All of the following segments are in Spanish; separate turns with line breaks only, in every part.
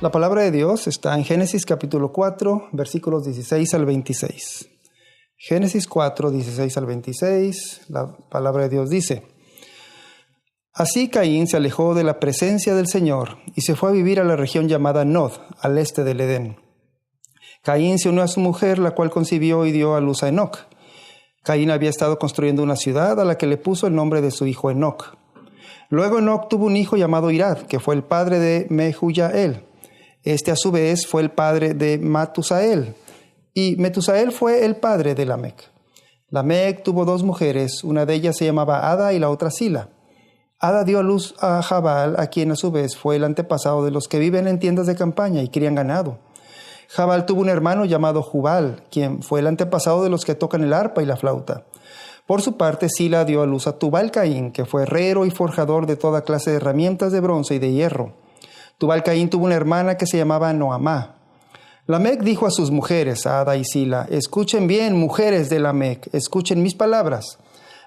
La palabra de Dios está en Génesis capítulo 4, versículos 16 al 26. Génesis 4, 16 al 26, la palabra de Dios dice: Así Caín se alejó de la presencia del Señor y se fue a vivir a la región llamada Nod, al este del Edén. Caín se unió a su mujer, la cual concibió y dio a luz a Enoc. Caín había estado construyendo una ciudad a la que le puso el nombre de su hijo Enoc. Luego Enoc tuvo un hijo llamado Irad, que fue el padre de Mehujael. Este a su vez fue el padre de Matusael, y Metusael fue el padre de Lamec. Lamec tuvo dos mujeres, una de ellas se llamaba Ada y la otra Sila. Ada dio a luz a Jabal, a quien a su vez fue el antepasado de los que viven en tiendas de campaña y crían ganado. Jabal tuvo un hermano llamado Jubal, quien fue el antepasado de los que tocan el arpa y la flauta. Por su parte, Sila dio a luz a Tubal-Caín, que fue herrero y forjador de toda clase de herramientas de bronce y de hierro. Tubal-Caín tuvo una hermana que se llamaba Noamá. Lamec dijo a sus mujeres, a Ada y Sila: Escuchen bien, mujeres de Lamec, escuchen mis palabras.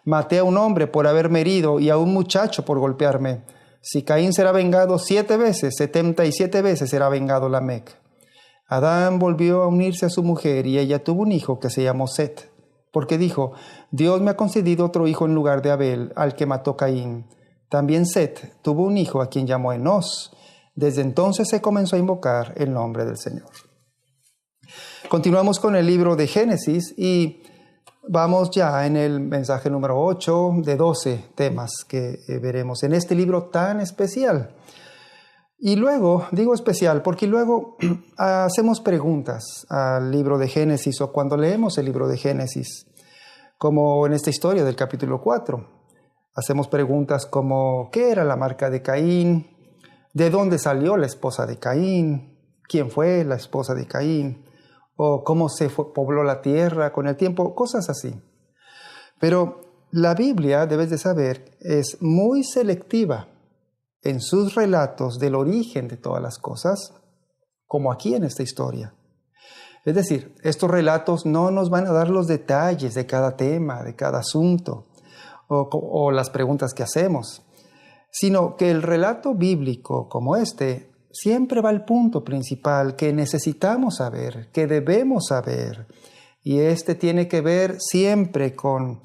Maté a un hombre por haberme herido y a un muchacho por golpearme. Si Caín será vengado 7 veces, 77 veces será vengado Lamec. Adán volvió a unirse a su mujer y ella tuvo un hijo que se llamó Set, porque dijo: Dios me ha concedido otro hijo en lugar de Abel, al que mató Caín. También Set tuvo un hijo a quien llamó Enos. Desde entonces se comenzó a invocar el nombre del Señor. Continuamos con el libro de Génesis y vamos ya en el mensaje número 8 de 12 temas que veremos en este libro tan especial. Y luego, digo especial, porque luego hacemos preguntas al libro de Génesis o cuando leemos el libro de Génesis, como en esta historia del capítulo 4. Hacemos preguntas como: ¿qué era la marca de Caín? ¿De dónde salió la esposa de Caín? ¿Quién fue la esposa de Caín? ¿O cómo se pobló la tierra con el tiempo? Cosas así. Pero la Biblia, debes de saber, es muy selectiva en sus relatos del origen de todas las cosas, como aquí en esta historia. Es decir, estos relatos no nos van a dar los detalles de cada tema, de cada asunto, o las preguntas que hacemos, sino que el relato bíblico como este siempre va al punto principal que necesitamos saber, que debemos saber, y este tiene que ver siempre con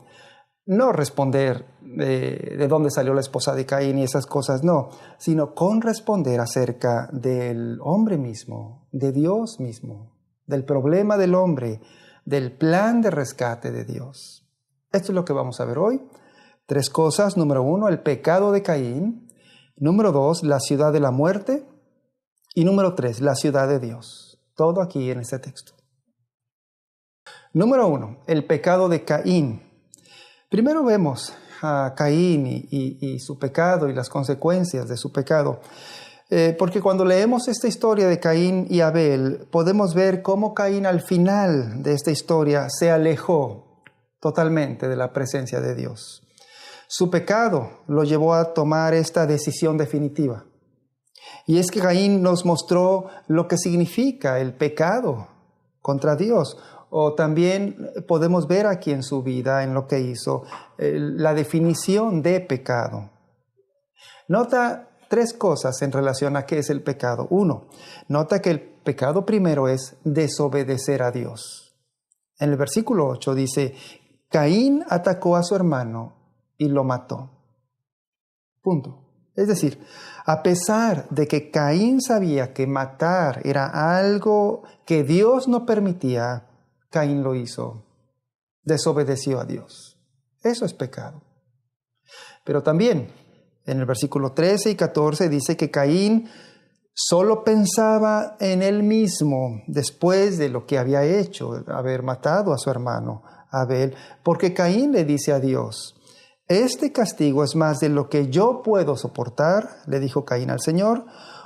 no responder de dónde salió la esposa de Caín y esas cosas, no, sino con responder acerca del hombre mismo, de Dios mismo, del problema del hombre, del plan de rescate de Dios. Esto es lo que vamos a ver hoy. 3 cosas. Número 1, el pecado de Caín. Número 2, la ciudad de la muerte. Y número 3, la ciudad de Dios. Todo aquí en este texto. Número 1, el pecado de Caín. Primero vemos a Caín y su pecado y las consecuencias de su pecado. Porque cuando leemos esta historia de Caín y Abel, podemos ver cómo Caín al final de esta historia se alejó totalmente de la presencia de Dios. Su pecado lo llevó a tomar esta decisión definitiva. Y es que Caín nos mostró lo que significa el pecado contra Dios. O también podemos ver aquí en su vida, en lo que hizo, la definición de pecado. Nota 3 cosas en relación a qué es el pecado. 1, nota que el pecado primero es desobedecer a Dios. En el versículo 8 dice: Caín atacó a su hermano y lo mató. Punto. Es decir, a pesar de que Caín sabía que matar era algo que Dios no permitía, Caín lo hizo. Desobedeció a Dios. Eso es pecado. Pero también en el versículo 13 y 14 dice que Caín solo pensaba en él mismo después de lo que había hecho, haber matado a su hermano Abel, porque Caín le dice a Dios: este castigo es más de lo que yo puedo soportar, le dijo Caín al Señor.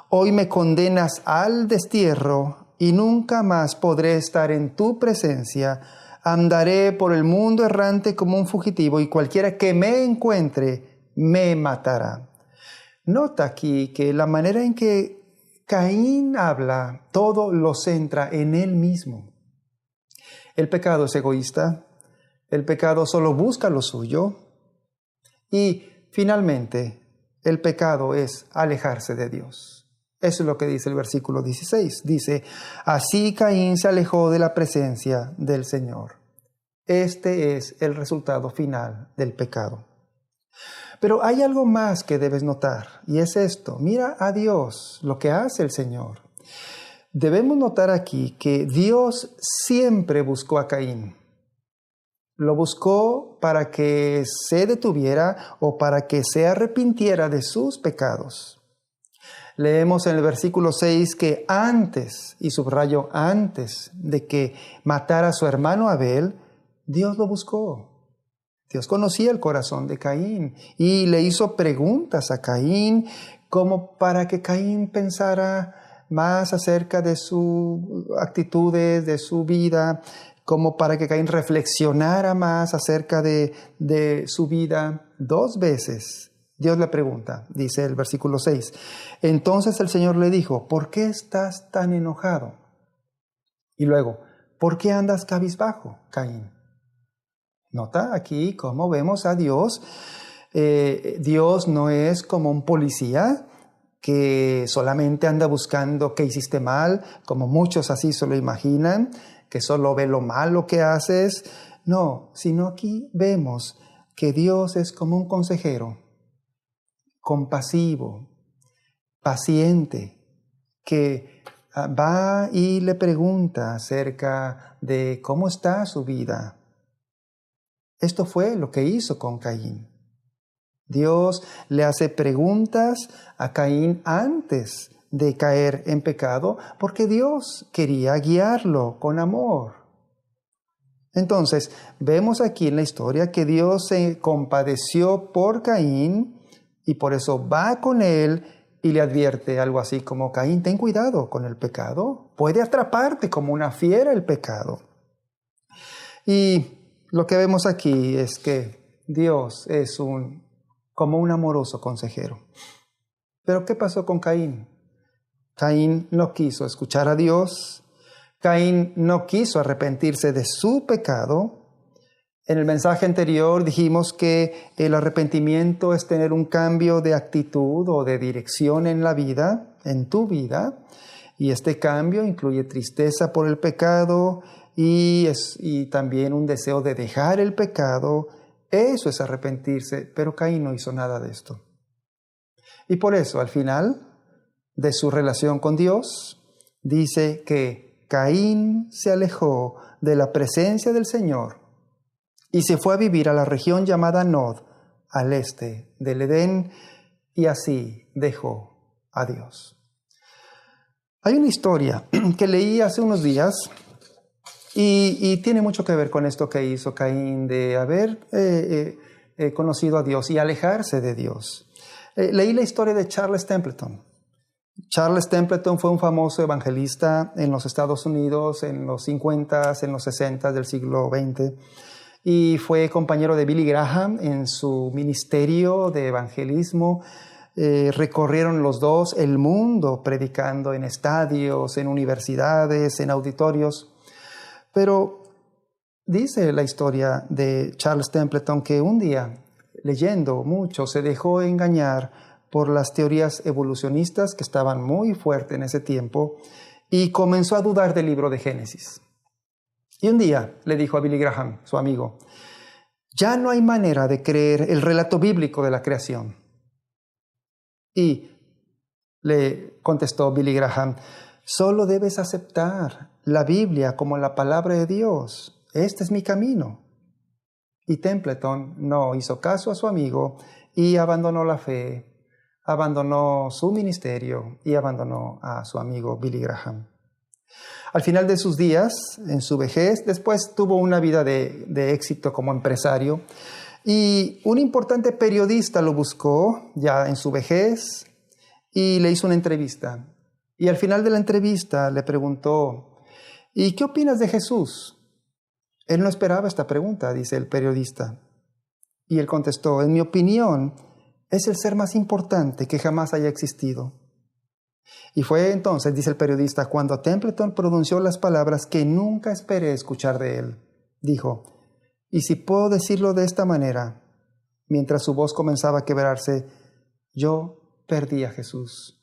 Hoy me condenas al destierro y nunca más podré estar en tu presencia. Andaré por el mundo errante como un fugitivo y cualquiera que me encuentre me matará. Nota aquí que la manera en que Caín habla, todo lo centra en él mismo. El pecado es egoísta, el pecado solo busca lo suyo y finalmente el pecado es alejarse de Dios. Eso es lo que dice el versículo 16. Dice, así Caín se alejó de la presencia del Señor. Este es el resultado final del pecado. Pero hay algo más que debes notar, y es esto. Mira a Dios, lo que hace el Señor. Debemos notar aquí que Dios siempre buscó a Caín. Lo buscó para que se detuviera o para que se arrepintiera de sus pecados. Leemos en el versículo 6 que antes, y subrayo antes de que matara a su hermano Abel, Dios lo buscó. Dios conocía el corazón de Caín y le hizo preguntas a Caín como para que Caín pensara más acerca de sus actitudes, de su vida, como para que Caín reflexionara más acerca de su vida. 2 veces Dios le pregunta, dice el versículo 6. Entonces el Señor le dijo, ¿por qué estás tan enojado? Y luego, ¿por qué andas cabizbajo, Caín? Nota aquí cómo vemos a Dios. Dios no es como un policía que solamente anda buscando qué hiciste mal, como muchos así se lo imaginan, que solo ve lo malo que haces. No, sino aquí vemos que Dios es como un consejero, compasivo, paciente, que va y le pregunta acerca de cómo está su vida. Esto fue lo que hizo con Caín. Dios le hace preguntas a Caín antes de caer en pecado, porque Dios quería guiarlo con amor. Entonces, vemos aquí en la historia que Dios se compadeció por Caín y por eso va con él y le advierte algo así como, Caín, ten cuidado con el pecado. Puede atraparte como una fiera el pecado. Y lo que vemos aquí es que Dios es como un amoroso consejero. Pero ¿qué pasó con Caín? Caín no quiso escuchar a Dios. Caín no quiso arrepentirse de su pecado. En el mensaje anterior dijimos que el arrepentimiento es tener un cambio de actitud o de dirección en la vida, en tu vida. Y este cambio incluye tristeza por el pecado y también un deseo de dejar el pecado. Eso es arrepentirse, pero Caín no hizo nada de esto. Y por eso, al final de su relación con Dios, dice que Caín se alejó de la presencia del Señor y se fue a vivir a la región llamada Nod, al este del Edén, y así dejó a Dios. Hay una historia que leí hace unos días y tiene mucho que ver con esto que hizo Caín de haber conocido a Dios y alejarse de Dios. Leí la historia de Charles Templeton. Charles Templeton fue un famoso evangelista en los Estados Unidos en los 50s, en los 60s del siglo XX y fue compañero de Billy Graham en su ministerio de evangelismo. Recorrieron los dos el mundo predicando en estadios, en universidades, en auditorios. Pero dice la historia de Charles Templeton que un día, leyendo mucho, se dejó engañar por las teorías evolucionistas que estaban muy fuertes en ese tiempo y comenzó a dudar del libro de Génesis. Y un día le dijo a Billy Graham, su amigo, ya no hay manera de creer el relato bíblico de la creación. Y le contestó Billy Graham, solo debes aceptar la Biblia como la palabra de Dios. Este es mi camino. Y Templeton no hizo caso a su amigo y abandonó la fe, abandonó su ministerio y abandonó a su amigo Billy Graham. Al final de sus días, en su vejez, después tuvo una vida de éxito como empresario y un importante periodista lo buscó ya en su vejez y le hizo una entrevista. Y al final de la entrevista le preguntó, ¿y qué opinas de Jesús? Él no esperaba esta pregunta, dice el periodista. Y él contestó, en mi opinión, es el ser más importante que jamás haya existido. Y fue entonces, dice el periodista, cuando Templeton pronunció las palabras que nunca esperé escuchar de él. Dijo, y si puedo decirlo de esta manera, mientras su voz comenzaba a quebrarse, yo perdí a Jesús.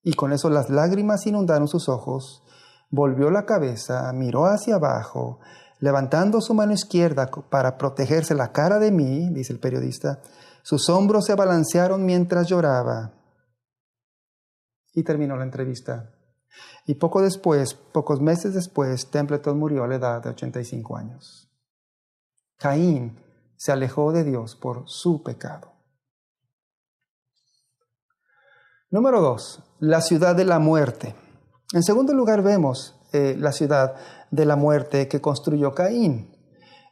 Y con eso las lágrimas inundaron sus ojos. Volvió la cabeza, miró hacia abajo, levantando su mano izquierda para protegerse la cara de mí, dice el periodista. Sus hombros se balancearon mientras lloraba. Y terminó la entrevista. Y pocos meses después, Templeton murió a la edad de 85 años. Caín se alejó de Dios por su pecado. Número 2, la ciudad de la muerte. En segundo lugar vemos la ciudad de la muerte que construyó Caín.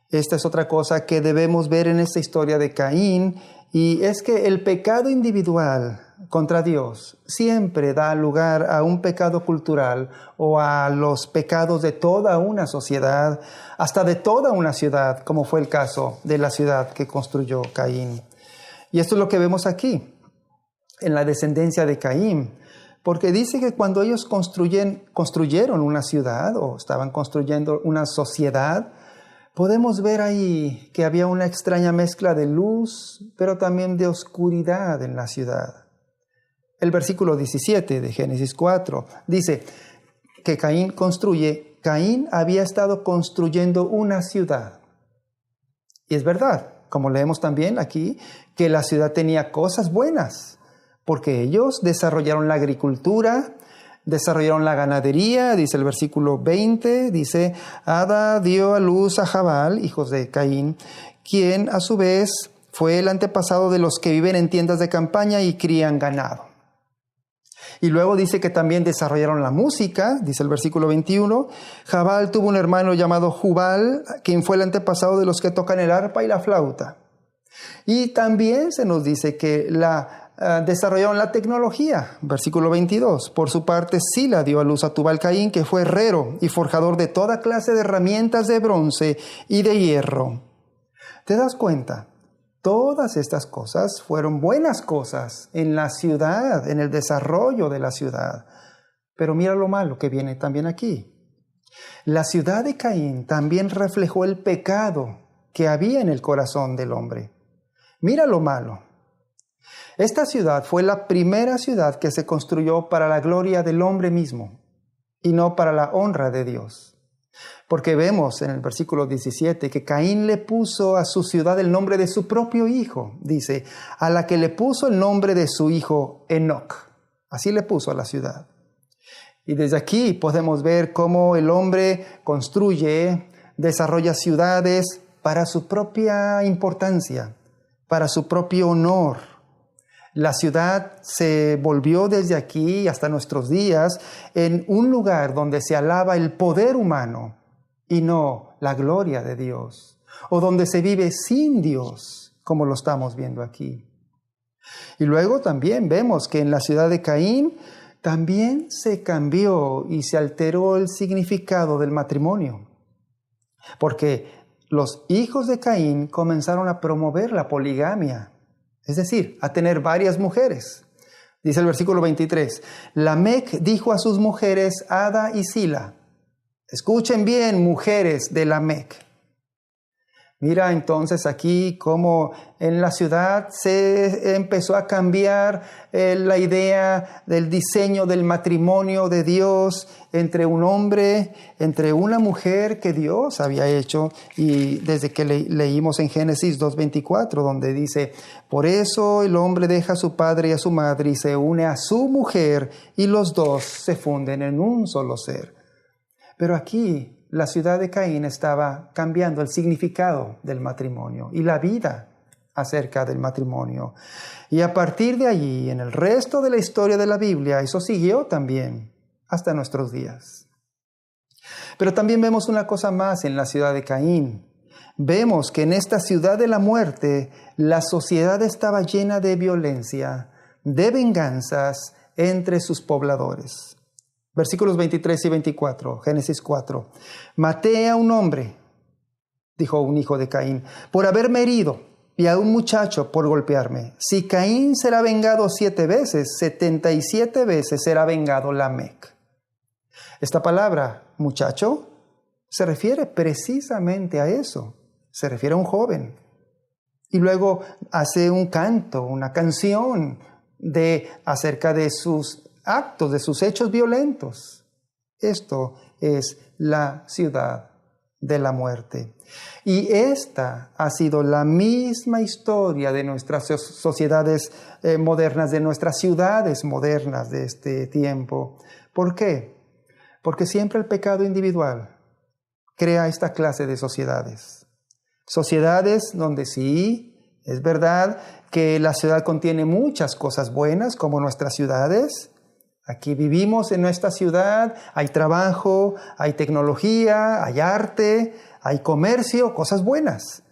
Esta es otra cosa que debemos ver en esta historia de Caín, y es que el pecado individual contra Dios siempre da lugar a un pecado cultural o a los pecados de toda una sociedad, hasta de toda una ciudad, como fue el caso de la ciudad que construyó Caín. Y esto es lo que vemos aquí, en la descendencia de Caín, porque dice que cuando ellos construyeron una ciudad o estaban construyendo una sociedad, podemos ver ahí que había una extraña mezcla de luz, pero también de oscuridad en la ciudad. El versículo 17 de Génesis 4 dice que Caín había estado construyendo una ciudad. Y es verdad, como leemos también aquí, que la ciudad tenía cosas buenas, porque ellos desarrollaron la agricultura, desarrollaron la ganadería, dice el versículo 20, dice, Ada dio a luz a Jabal, hijos de Caín, quien a su vez fue el antepasado de los que viven en tiendas de campaña y crían ganado. Y luego dice que también desarrollaron la música, dice el versículo 21. Jabal tuvo un hermano llamado Jubal, quien fue el antepasado de los que tocan el arpa y la flauta. Y también se nos dice que desarrollaron la tecnología, versículo 22. Por su parte, Sila dio a luz a Tubal Caín, que fue herrero y forjador de toda clase de herramientas de bronce y de hierro. ¿Te das cuenta? Todas estas cosas fueron buenas cosas en la ciudad, en el desarrollo de la ciudad. Pero mira lo malo que viene también aquí. La ciudad de Caín también reflejó el pecado que había en el corazón del hombre. Mira lo malo. Esta ciudad fue la primera ciudad que se construyó para la gloria del hombre mismo y no para la honra de Dios. Porque vemos en el versículo 17 que Caín le puso a su ciudad el nombre de su propio hijo, dice, a la que le puso el nombre de su hijo Enoc. Así le puso a la ciudad. Y desde aquí podemos ver cómo el hombre construye, desarrolla ciudades para su propia importancia, para su propio honor. La ciudad se volvió desde aquí hasta nuestros días en un lugar donde se alaba el poder humano y no la gloria de Dios, o donde se vive sin Dios, como lo estamos viendo aquí. Y luego también vemos que en la ciudad de Caín también se cambió y se alteró el significado del matrimonio, porque los hijos de Caín comenzaron a promover la poligamia, es decir, a tener varias mujeres. Dice el versículo 23, Lamec dijo a sus mujeres Ada y Sila, escuchen bien, mujeres de Lamec. Mira entonces aquí cómo en la ciudad se empezó a cambiar la idea del diseño del matrimonio de Dios entre un hombre, entre una mujer que Dios había hecho. Y desde que leímos en Génesis 2:24, donde dice, por eso el hombre deja a su padre y a su madre y se une a su mujer y los dos se funden en un solo ser. Pero aquí la ciudad de Caín estaba cambiando el significado del matrimonio y la vida acerca del matrimonio. Y a partir de allí, en el resto de la historia de la Biblia, eso siguió también hasta nuestros días. Pero también vemos una cosa más en la ciudad de Caín. Vemos que en esta ciudad de la muerte, la sociedad estaba llena de violencia, de venganzas entre sus pobladores. Versículos 23 y 24, Génesis 4. Maté a un hombre, dijo un hijo de Caín, por haberme herido, y a un muchacho por golpearme. Si Caín será vengado 7 veces, 77 veces será vengado Lamec. Esta palabra, muchacho, se refiere precisamente a eso. Se refiere a un joven. Y luego hace un canto, una canción acerca de sus actos, de sus hechos violentos. Esto es la ciudad de la muerte. Y esta ha sido la misma historia de nuestras sociedades modernas, de nuestras ciudades modernas de este tiempo. ¿Por qué? Porque siempre el pecado individual crea esta clase de sociedades. Sociedades donde sí, es verdad que la ciudad contiene muchas cosas buenas, como nuestras ciudades. Aquí vivimos en nuestra ciudad, hay trabajo, hay tecnología, hay arte, hay comercio, cosas buenas.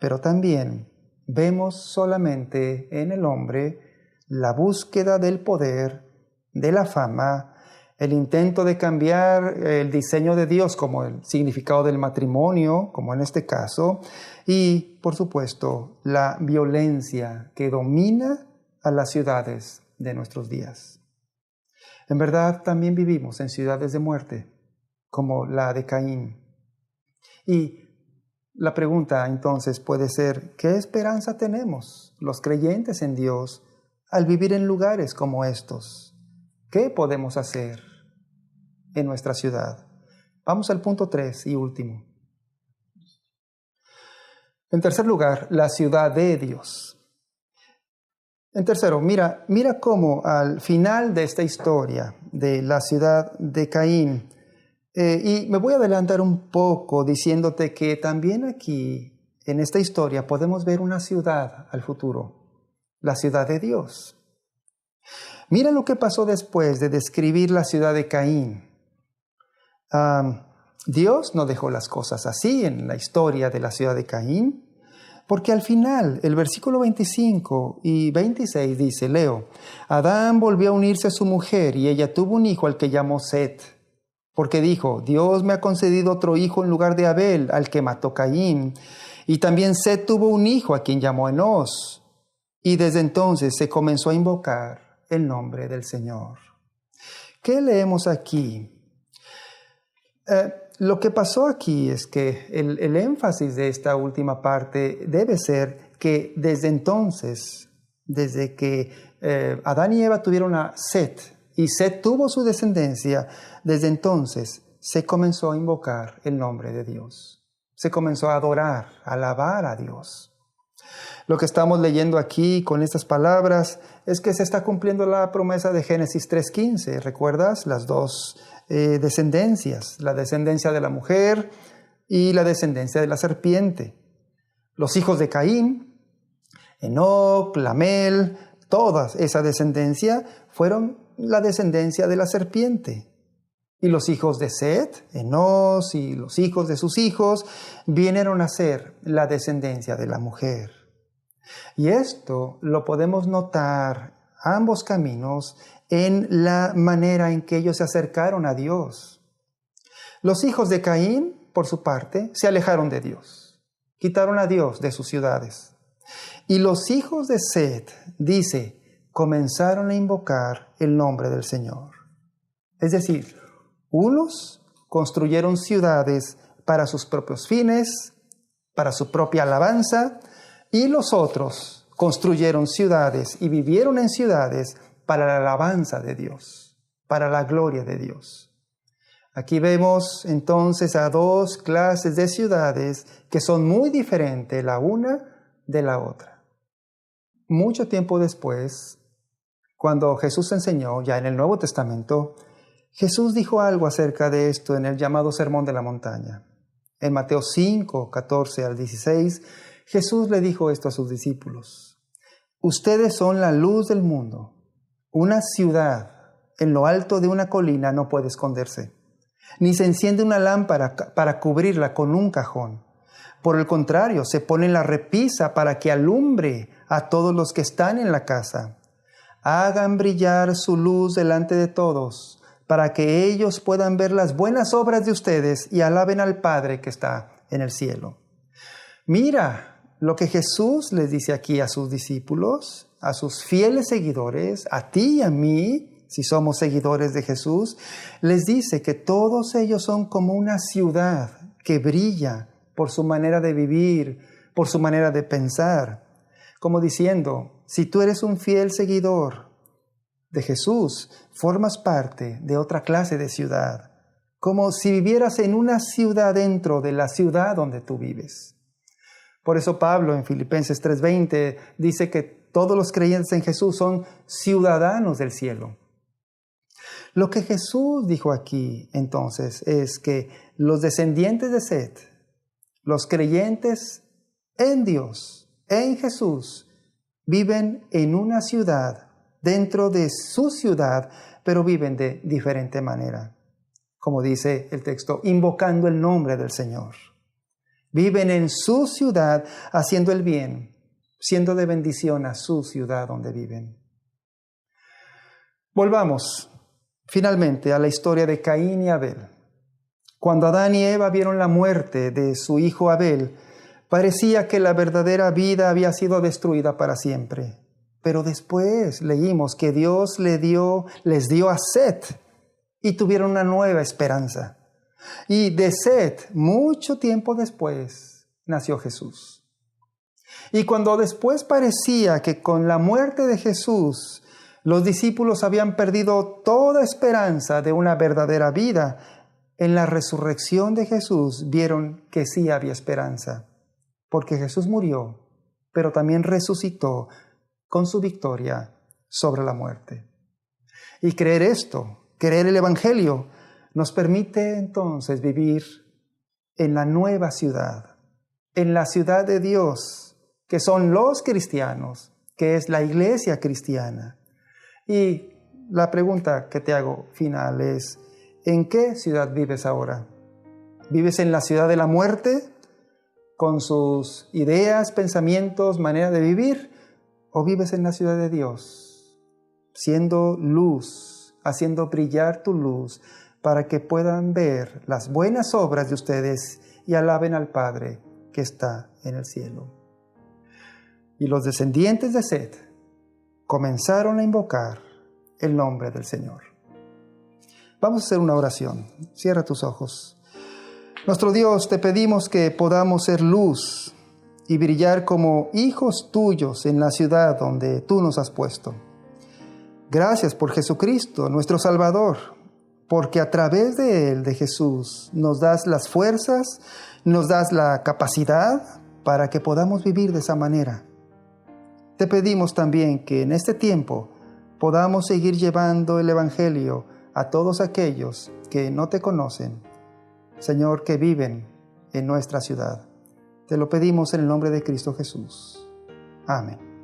Pero también vemos solamente en el hombre la búsqueda del poder, de la fama, el intento de cambiar el diseño de Dios como el significado del matrimonio, como en este caso, y por supuesto la violencia que domina a las ciudades de nuestros días. En verdad también vivimos en ciudades de muerte, como la de Caín. Y la pregunta entonces puede ser, ¿qué esperanza tenemos los creyentes en Dios al vivir en lugares como estos? ¿Qué podemos hacer en nuestra ciudad? Vamos al punto 3 y último. En tercer lugar, la ciudad de Dios. En tercero, mira cómo al final de esta historia de la ciudad de Caín, y me voy a adelantar un poco diciéndote que también aquí, en esta historia, podemos ver una ciudad al futuro, la ciudad de Dios. Mira lo que pasó después de describir la ciudad de Caín. Dios no dejó las cosas así en la historia de la ciudad de Caín, porque al final, el versículo 25 y 26 dice, leo, Adán volvió a unirse a su mujer y ella tuvo un hijo al que llamó Set, porque dijo, Dios me ha concedido otro hijo en lugar de Abel, al que mató Caín. Y también Set tuvo un hijo a quien llamó Enós. Y desde entonces se comenzó a invocar el nombre del Señor. ¿Qué leemos aquí? Lo que pasó aquí es que el énfasis de esta última parte debe ser que desde entonces, desde que Adán y Eva tuvieron a Set y Set tuvo su descendencia, desde entonces se comenzó a invocar el nombre de Dios. Se comenzó a adorar, a alabar a Dios. Lo que estamos leyendo aquí con estas palabras es que se está cumpliendo la promesa de Génesis 3:15. ¿Recuerdas? Las dos descendencias, la descendencia de la mujer y la descendencia de la serpiente. Los hijos de Caín, Enoc, Lamel, toda esa descendencia fueron la descendencia de la serpiente. Y los hijos de Set, Enós y los hijos de sus hijos vinieron a ser la descendencia de la mujer. Y esto lo podemos notar ambos caminos en la manera en que ellos se acercaron a Dios. Los hijos de Caín, por su parte, se alejaron de Dios, quitaron a Dios de sus ciudades. Y los hijos de Set, dice, comenzaron a invocar el nombre del Señor. Es decir, unos construyeron ciudades para sus propios fines, para su propia alabanza, y los otros construyeron ciudades y vivieron en ciudades para la alabanza de Dios, para la gloria de Dios. Aquí vemos entonces a dos clases de ciudades que son muy diferentes la una de la otra. Mucho tiempo después, cuando Jesús enseñó, ya en el Nuevo Testamento, Jesús dijo algo acerca de esto en el llamado Sermón de la Montaña. En Mateo 5, 14 al 16, Jesús le dijo esto a sus discípulos. Ustedes son la luz del mundo. Una ciudad en lo alto de una colina no puede esconderse, ni se enciende una lámpara para cubrirla con un cajón. Por el contrario, se pone en la repisa para que alumbre a todos los que están en la casa. Hagan brillar su luz delante de todos, para que ellos puedan ver las buenas obras de ustedes y alaben al Padre que está en el cielo. Mira lo que Jesús les dice aquí a sus discípulos, a sus fieles seguidores, a ti y a mí, si somos seguidores de Jesús, les dice que todos ellos son como una ciudad que brilla por su manera de vivir, por su manera de pensar. Como diciendo, si tú eres un fiel seguidor de Jesús, formas parte de otra clase de ciudad, como si vivieras en una ciudad dentro de la ciudad donde tú vives. Por eso Pablo en Filipenses 3:20 dice que todos los creyentes en Jesús son ciudadanos del cielo. Lo que Jesús dijo aquí entonces es que los descendientes de Set, los creyentes en Dios, en Jesús, viven en una ciudad, dentro de su ciudad, pero viven de diferente manera. Como dice el texto, invocando el nombre del Señor. Viven en su ciudad haciendo el bien, siendo de bendición a su ciudad donde viven. Volvamos finalmente a la historia de Caín y Abel. Cuando Adán y Eva vieron la muerte de su hijo Abel, parecía que la verdadera vida había sido destruida para siempre. Pero después leímos que Dios les dio a Set y tuvieron una nueva esperanza. Y de Set, mucho tiempo después, nació Jesús. Y cuando después parecía que con la muerte de Jesús, los discípulos habían perdido toda esperanza de una verdadera vida, en la resurrección de Jesús vieron que sí había esperanza, porque Jesús murió, pero también resucitó con su victoria sobre la muerte. Y creer esto, creer el Evangelio, nos permite entonces vivir en la nueva ciudad, en la ciudad de Dios, que son los cristianos, que es la iglesia cristiana. Y la pregunta que te hago final es, ¿en qué ciudad vives ahora? ¿Vives en la ciudad de la muerte, con sus ideas, pensamientos, manera de vivir? ¿O vives en la ciudad de Dios, siendo luz, haciendo brillar tu luz, para que puedan ver las buenas obras de ustedes y alaben al Padre que está en el cielo? Y los descendientes de Set comenzaron a invocar el nombre del Señor. Vamos a hacer una oración. Cierra tus ojos. Nuestro Dios, te pedimos que podamos ser luz y brillar como hijos tuyos en la ciudad donde tú nos has puesto. Gracias por Jesucristo, nuestro Salvador, porque a través de Él, de Jesús, nos das las fuerzas, nos das la capacidad para que podamos vivir de esa manera. Te pedimos también que en este tiempo podamos seguir llevando el Evangelio a todos aquellos que no te conocen, Señor, que viven en nuestra ciudad. Te lo pedimos en el nombre de Cristo Jesús. Amén.